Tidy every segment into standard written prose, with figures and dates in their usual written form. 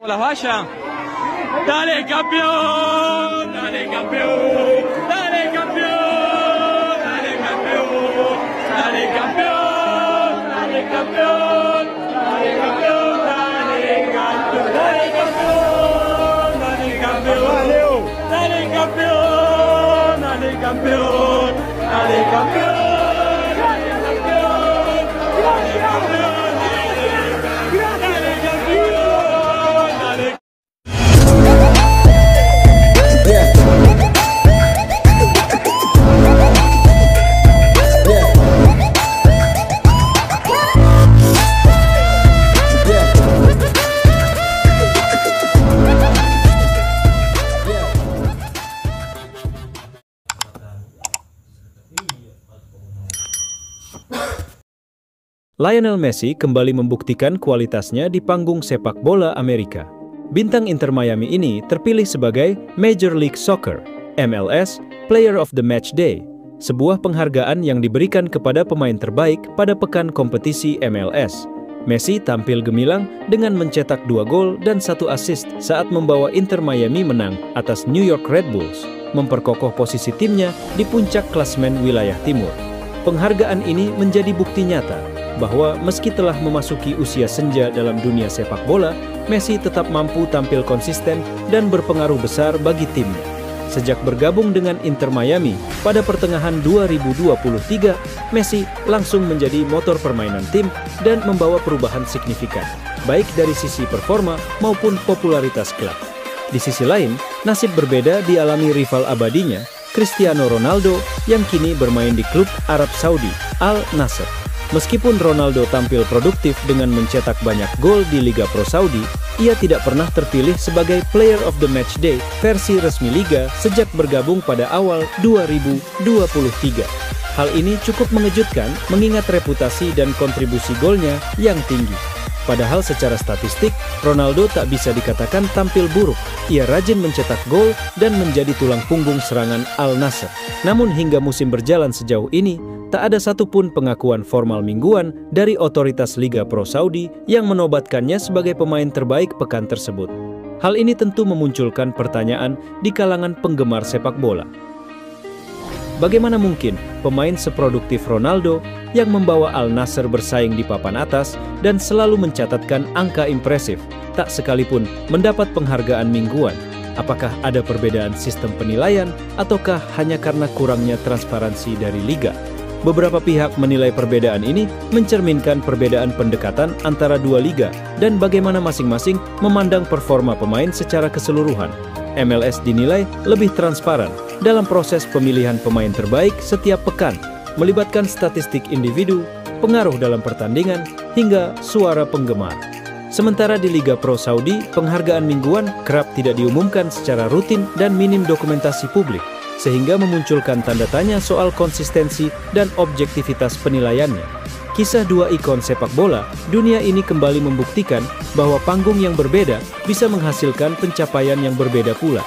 La falla. Dale campeón, dale campeón, dale campeón, dale campeón, dale campeón, dale campeón, dale campeón, dale campeón, dale campeón, dale campeón, dale campeón, dale campeón, dale campeón. Lionel Messi kembali membuktikan kualitasnya di panggung sepak bola Amerika. Bintang Inter Miami ini terpilih sebagai Major League Soccer (MLS) Player of the Match Day, sebuah penghargaan yang diberikan kepada pemain terbaik pada pekan kompetisi MLS. Messi tampil gemilang dengan mencetak 2 gol dan 1 assist saat membawa Inter Miami menang atas New York Red Bulls, memperkokoh posisi timnya di puncak klasemen wilayah timur. Penghargaan ini menjadi bukti nyata bahwa meski telah memasuki usia senja dalam dunia sepak bola, Messi tetap mampu tampil konsisten dan berpengaruh besar bagi timnya. Sejak bergabung dengan Inter Miami pada pertengahan 2023, Messi langsung menjadi motor permainan tim dan membawa perubahan signifikan, baik dari sisi performa maupun popularitas klub. Di sisi lain, nasib berbeda dialami rival abadinya, Cristiano Ronaldo, yang kini bermain di klub Arab Saudi, Al Nassr. Meskipun Ronaldo tampil produktif dengan mencetak banyak gol di Liga Pro Saudi, ia tidak pernah terpilih sebagai Player of the Match Day versi resmi Liga sejak bergabung pada awal 2023. Hal ini cukup mengejutkan mengingat reputasi dan kontribusi golnya yang tinggi. Padahal secara statistik, Ronaldo tak bisa dikatakan tampil buruk. Ia rajin mencetak gol dan menjadi tulang punggung serangan Al Nassr. Namun hingga musim berjalan sejauh ini, tak ada satupun pengakuan formal mingguan dari otoritas Liga Pro Saudi yang menobatkannya sebagai pemain terbaik pekan tersebut. Hal ini tentu memunculkan pertanyaan di kalangan penggemar sepak bola. Bagaimana mungkin pemain seproduktif Ronaldo yang membawa Al Nassr bersaing di papan atas dan selalu mencatatkan angka impresif, tak sekalipun mendapat penghargaan mingguan? Apakah ada perbedaan sistem penilaian ataukah hanya karena kurangnya transparansi dari liga? Beberapa pihak menilai perbedaan ini mencerminkan perbedaan pendekatan antara dua liga dan bagaimana masing-masing memandang performa pemain secara keseluruhan. MLS dinilai lebih transparan dalam proses pemilihan pemain terbaik setiap pekan, melibatkan statistik individu, pengaruh dalam pertandingan, hingga suara penggemar. Sementara di Liga Pro Saudi, penghargaan mingguan kerap tidak diumumkan secara rutin dan minim dokumentasi publik, sehingga memunculkan tanda tanya soal konsistensi dan objektivitas penilaiannya. Kisah dua ikon sepak bola, dunia ini kembali membuktikan bahwa panggung yang berbeda bisa menghasilkan pencapaian yang berbeda pula.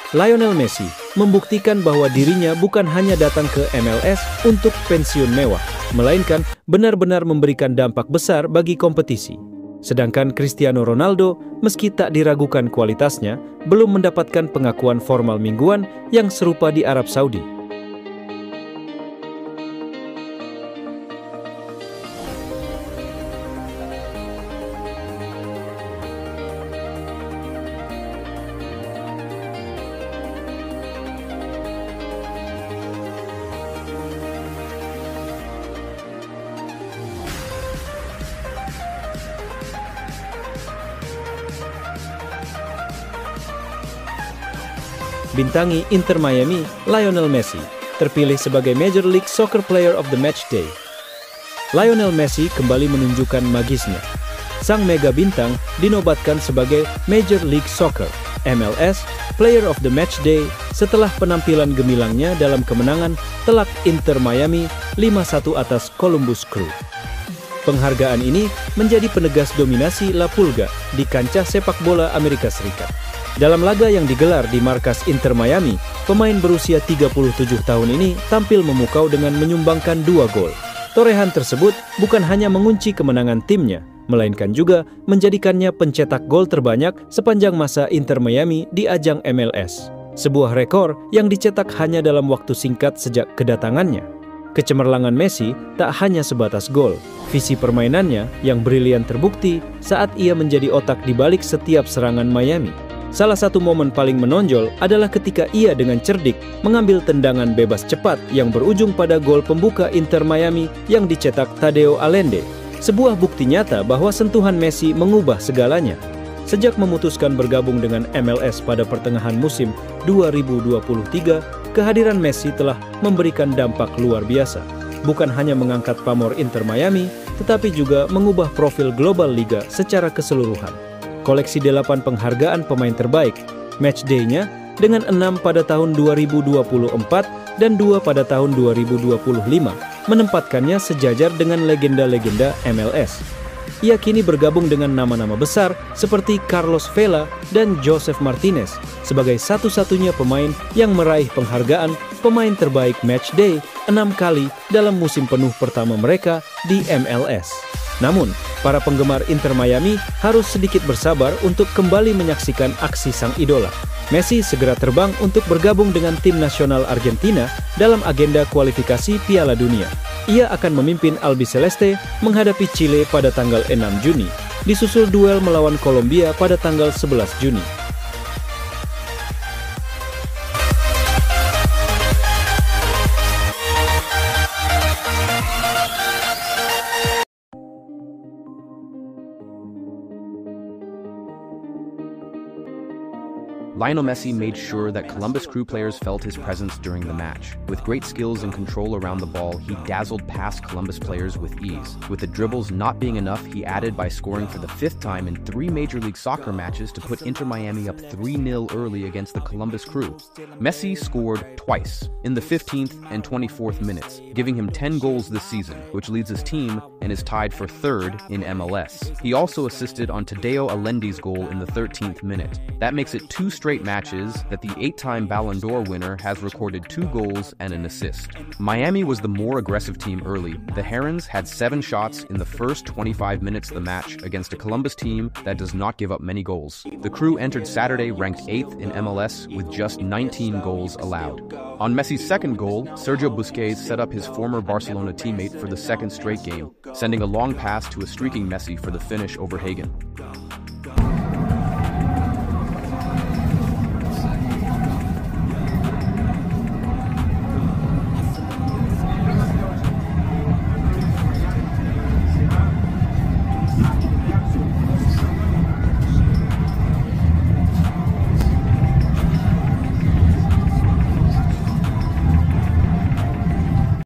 Lionel Messi membuktikan bahwa dirinya bukan hanya datang ke MLS untuk pensiun mewah, melainkan benar-benar memberikan dampak besar bagi kompetisi. Sedangkan Cristiano Ronaldo, meski tak diragukan kualitasnya, belum mendapatkan pengakuan formal mingguan yang serupa di Arab Saudi. Bintangi Inter Miami, Lionel Messi, terpilih sebagai Major League Soccer Player of the Match Day. Lionel Messi kembali menunjukkan magisnya. Sang mega bintang dinobatkan sebagai Major League Soccer, MLS, Player of the Match Day setelah penampilan gemilangnya dalam kemenangan telak Inter Miami 5-1 atas Columbus Crew. Penghargaan ini menjadi penegas dominasi La Pulga di kancah sepak bola Amerika Serikat. Dalam laga yang digelar di markas Inter Miami, pemain berusia 37 tahun ini tampil memukau dengan menyumbangkan 2 gol. Torehan tersebut bukan hanya mengunci kemenangan timnya, melainkan juga menjadikannya pencetak gol terbanyak sepanjang masa Inter Miami di ajang MLS. Sebuah rekor yang dicetak hanya dalam waktu singkat sejak kedatangannya. Kecemerlangan Messi tak hanya sebatas gol. Visi permainannya yang brilian terbukti saat ia menjadi otak di balik setiap serangan Miami. Salah satu momen paling menonjol adalah ketika ia dengan cerdik mengambil tendangan bebas cepat yang berujung pada gol pembuka Inter Miami yang dicetak Tadeo Allende. Sebuah bukti nyata bahwa sentuhan Messi mengubah segalanya. Sejak memutuskan bergabung dengan MLS pada pertengahan musim 2023, kehadiran Messi telah memberikan dampak luar biasa. Bukan hanya mengangkat pamor Inter Miami, tetapi juga mengubah profil global liga secara keseluruhan. Koleksi 8 penghargaan pemain terbaik, matchday-nya dengan 6 pada tahun 2024 dan 2 pada tahun 2025, menempatkannya sejajar dengan legenda-legenda MLS. Ia kini bergabung dengan nama-nama besar seperti Carlos Vela dan Joseph Martinez sebagai satu-satunya pemain yang meraih penghargaan pemain terbaik matchday 6 kali dalam musim penuh pertama mereka di MLS. Namun, para penggemar Inter Miami harus sedikit bersabar untuk kembali menyaksikan aksi sang idola. Messi segera terbang untuk bergabung dengan tim nasional Argentina dalam agenda kualifikasi Piala Dunia. Ia akan memimpin Albiceleste menghadapi Chile pada tanggal 6 Juni, disusul duel melawan Kolombia pada tanggal 11 Juni. Lionel Messi made sure that Columbus Crew players felt his presence during the match. With great skills and control around the ball, he dazzled past Columbus players with ease. With the dribbles not being enough, he added by scoring for the 5th time in 3 Major League Soccer matches to put Inter Miami up 3-0 early against the Columbus Crew. Messi scored twice, in the 15th and 24th minutes, giving him 10 goals this season, which leads his team and is tied for 3rd in MLS. He also assisted on Tadeo Allende's goal in the 13th minute. That makes it 2 straight matches that the 8-time Ballon d'Or winner has recorded 2 goals and an assist. Miami was the more aggressive team early. The Herons had 7 shots in the first 25 minutes of the match against a Columbus team that does not give up many goals. The Crew entered Saturday ranked 8th in MLS with just 19 goals allowed. On Messi's second goal, Sergio Busquets set up his former Barcelona teammate for the 2nd straight game, sending a long pass to a streaking Messi for the finish over Hagen.